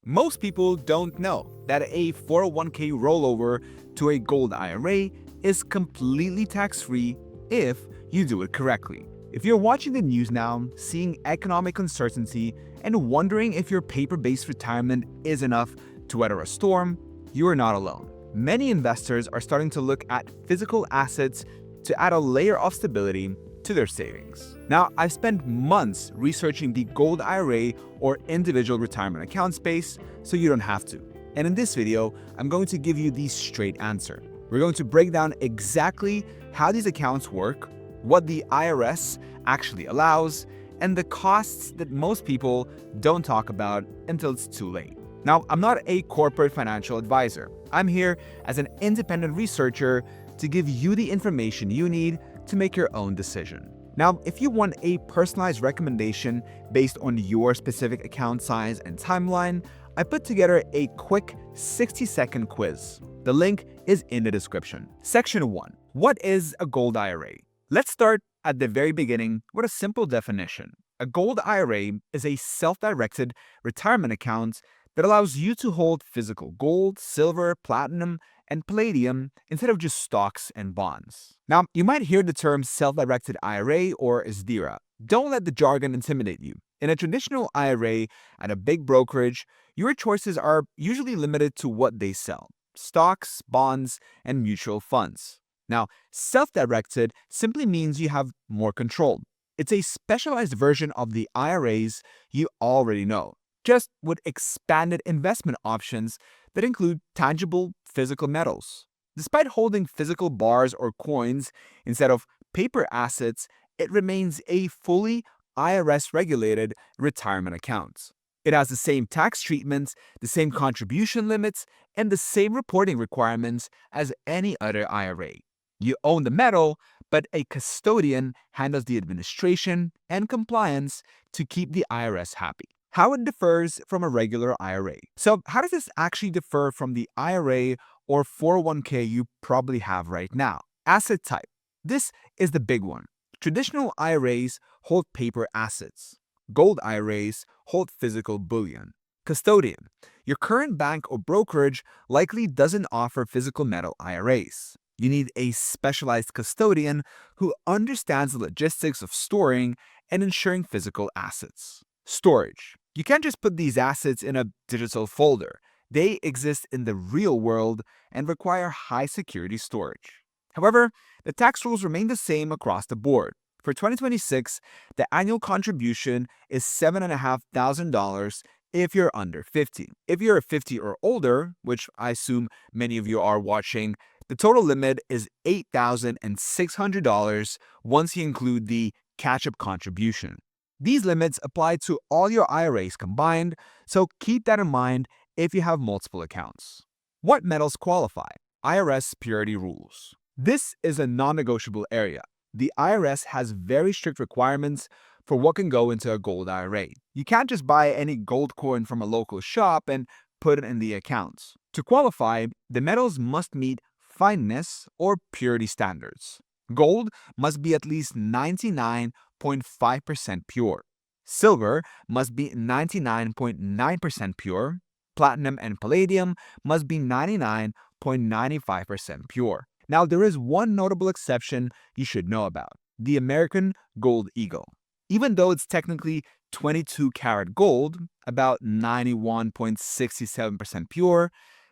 Most people don't know that a 401k rollover to a Gold IRA is completely tax-free if you do it correctly. If you're watching the news now, seeing economic uncertainty, and wondering if your paper-based retirement is enough to weather a storm, you are not alone. Many investors are starting to look at physical assets to add a layer of stability to their savings. Now, I've spent months researching the Gold IRA or individual retirement account space, so you don't have to. And in this video, I'm going to give you the straight answer. We're going to break down exactly how these accounts work, what the IRS actually allows, and the costs that most people don't talk about until it's too late. Now, I'm not a corporate financial advisor. I'm here as an independent researcher to give you the information you need to make your own decision. Now, if you want a personalized recommendation based on your specific account size and timeline, I put together a quick 60-second quiz. The link is in the description. Section 1. What is a Gold IRA? Let's start at the very beginning with a simple definition. A Gold IRA is a self-directed retirement account that allows you to hold physical gold, silver, platinum, and palladium instead of just stocks and bonds. Now, you might hear the term self-directed IRA or SDIRA. Don't let the jargon intimidate you. In a traditional IRA at a big brokerage, your choices are usually limited to what they sell: stocks, bonds, and mutual funds. Now, self-directed simply means you have more control. It's a specialized version of the IRAs you already know, just with expanded investment options that include tangible physical metals. Despite holding physical bars or coins instead of paper assets, it remains a fully IRS-regulated retirement account. It has the same tax treatment, the same contribution limits, and the same reporting requirements as any other IRA. You own the metal, but a custodian handles the administration and compliance to keep the IRS happy. How it differs from a regular IRA. So how does this actually differ from the IRA or 401k you probably have right now? Asset type. This is the big one. Traditional IRAs hold paper assets. Gold IRAs hold physical bullion. Custodian. Your current bank or brokerage likely doesn't offer physical metal IRAs. You need a specialized custodian who understands the logistics of storing and insuring physical assets. Storage. You can't just put these assets in a digital folder. They exist in the real world and require high security storage. However, the tax rules remain the same across the board. For 2026, the annual contribution is $7,500 if you're under 50. If you're 50 or older, which I assume many of you are watching, the total limit is $8,600 once you include the catch-up contribution. These limits apply to all your IRAs combined, so keep that in mind if you have multiple accounts. What metals qualify? IRS purity rules. This is a non-negotiable area. The IRS has very strict requirements for what can go into a Gold IRA. You can't just buy any gold coin from a local shop and put it in the accounts. To qualify, the metals must meet fineness or purity standards. Gold must be at least 99.5% pure. Silver must be 99.9% pure. Platinum and palladium must be 99.95% pure. Now, there is one notable exception you should know about: the American Gold Eagle. Even though it's technically 22 karat gold, about 91.67% pure,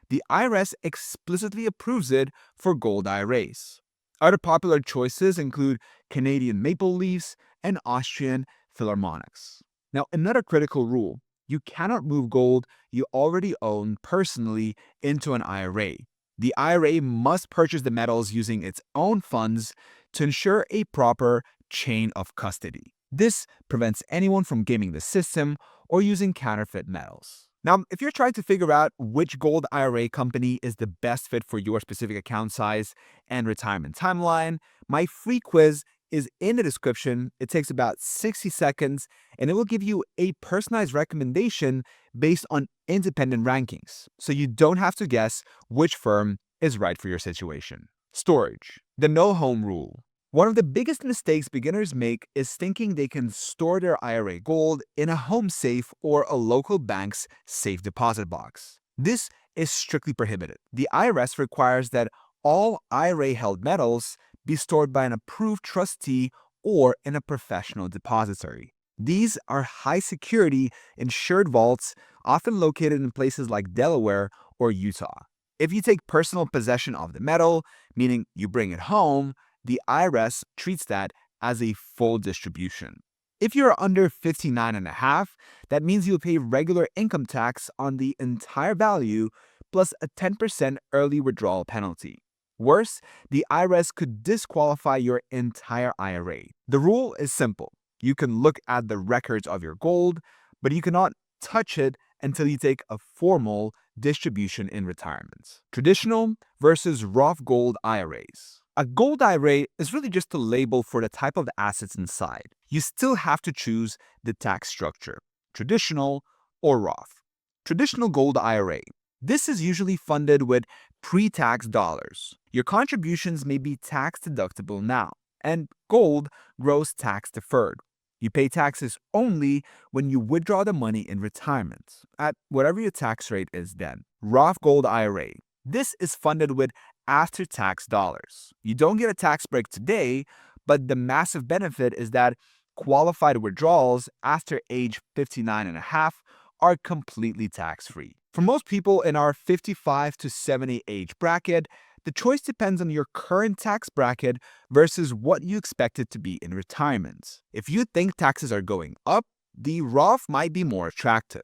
the IRS explicitly approves it for Gold IRAs. Other popular choices include Canadian maple leaves and Austrian philharmonics. Now, another critical rule: you cannot move gold you already own personally into an IRA. The IRA must purchase the metals using its own funds to ensure a proper chain of custody. This prevents anyone from gaming the system or using counterfeit metals. Now, if you're trying to figure out which Gold IRA company is the best fit for your specific account size and retirement timeline, my free quiz is in the description. It takes about 60 seconds, and it will give you a personalized recommendation based on independent rankings, so you don't have to guess which firm is right for your situation. Storage. The no home rule. One of the biggest mistakes beginners make is thinking they can store their IRA gold in a home safe or a local bank's safe deposit box. This is strictly prohibited. The IRS requires that all IRA-held metals be stored by an approved trustee or in a professional depository. These are high-security, insured vaults, often located in places like Delaware or Utah. If you take personal possession of the metal, meaning you bring it home, the IRS treats that as a full distribution. If you're under 59 and a half, that means you'll pay regular income tax on the entire value plus a 10% early withdrawal penalty. Worse, the IRS could disqualify your entire IRA. The rule is simple. You can look at the records of your gold, but you cannot touch it until you take a formal distribution in retirement. Traditional versus Roth Gold IRAs. A Gold IRA is really just a label for the type of assets inside. You still have to choose the tax structure, traditional or Roth. Traditional Gold IRA. This is usually funded with pre-tax dollars. Your contributions may be tax deductible now, and gold grows tax deferred. You pay taxes only when you withdraw the money in retirement, at whatever your tax rate is then. Roth Gold IRA. This is funded with after-tax dollars. You don't get a tax break today, but the massive benefit is that qualified withdrawals after age 59 and a half are completely tax-free. For most people in our 55 to 70 age bracket, the choice depends on your current tax bracket versus what you expect it to be in retirement. If you think taxes are going up, the Roth might be more attractive.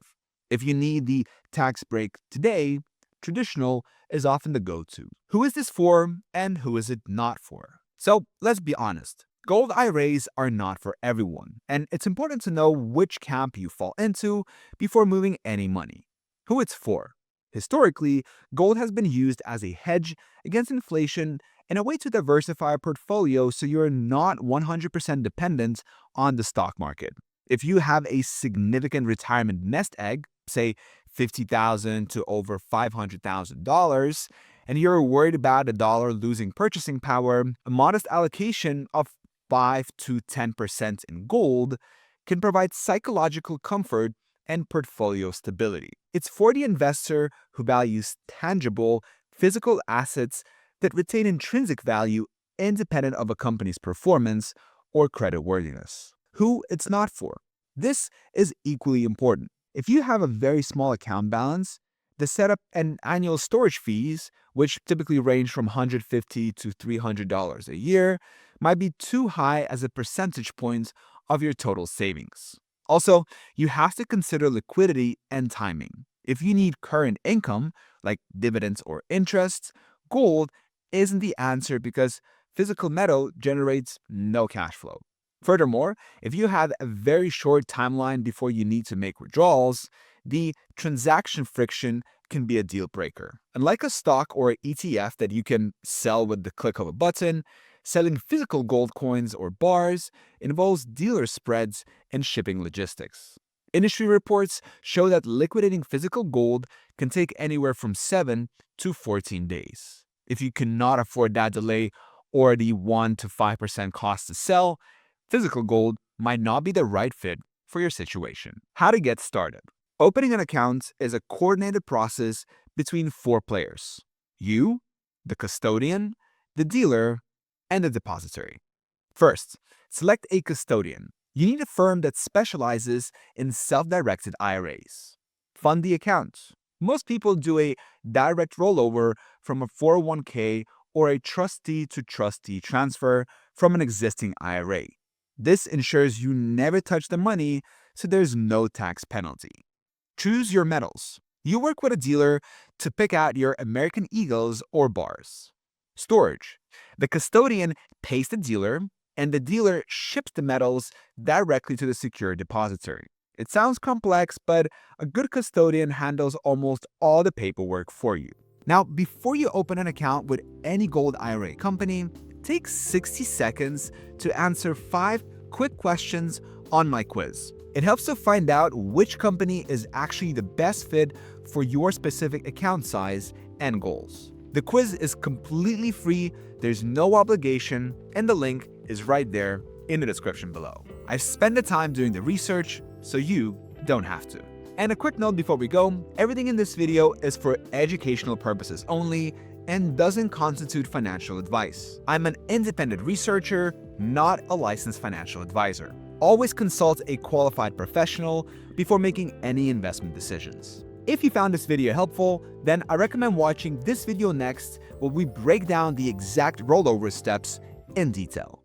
If you need the tax break today, traditional is often the go-to. Who is this for and who is it not for? So let's be honest. Gold IRAs are not for everyone, and it's important to know which camp you fall into before moving any money. Who it's for. Historically, gold has been used as a hedge against inflation and a way to diversify a portfolio so you're not 100% dependent on the stock market. If you have a significant retirement nest egg, say $50,000 to over $500,000, and you're worried about a dollar losing purchasing power, a modest allocation of 5 to 10% in gold can provide psychological comfort and portfolio stability. It's for the investor who values tangible, physical assets that retain intrinsic value independent of a company's performance or creditworthiness. Who it's not for. This is equally important. If you have a very small account balance, the setup and annual storage fees, which typically range from $150 to $300 a year, might be too high as a percentage point of your total savings. Also, you have to consider liquidity and timing. If you need current income, like dividends or interest, gold isn't the answer because physical metal generates no cash flow. Furthermore, if you have a very short timeline before you need to make withdrawals, the transaction friction can be a deal breaker. Unlike a stock or an ETF that you can sell with the click of a button, selling physical gold coins or bars involves dealer spreads and shipping logistics. Industry reports show that liquidating physical gold can take anywhere from 7 to 14 days. If you cannot afford that delay or the 1 to 5% cost to sell, physical gold might not be the right fit for your situation. How to get started. Opening an account is a coordinated process between 4 players: you, the custodian, the dealer, and the depository. First, select a custodian. You need a firm that specializes in self-directed IRAs. Fund the account. Most people do a direct rollover from a 401k or a trustee-to-trustee transfer from an existing IRA. This ensures you never touch the money, so there's no tax penalty. Choose your metals. You work with a dealer to pick out your American Eagles or bars. Storage. The custodian pays the dealer, and the dealer ships the metals directly to the secure depository. It sounds complex, but a good custodian handles almost all the paperwork for you. Now, before you open an account with any Gold IRA company, take 60 seconds to answer 5 quick questions on my quiz. It helps to find out which company is actually the best fit for your specific account size and goals. The quiz is completely free, there's no obligation, and the link is right there in the description below. I've spent the time doing the research, so you don't have to. And a quick note before we go, everything in this video is for educational purposes only and doesn't constitute financial advice. I'm an independent researcher, not a licensed financial advisor. Always consult a qualified professional before making any investment decisions. If you found this video helpful, then I recommend watching this video next, where we break down the exact rollover steps in detail.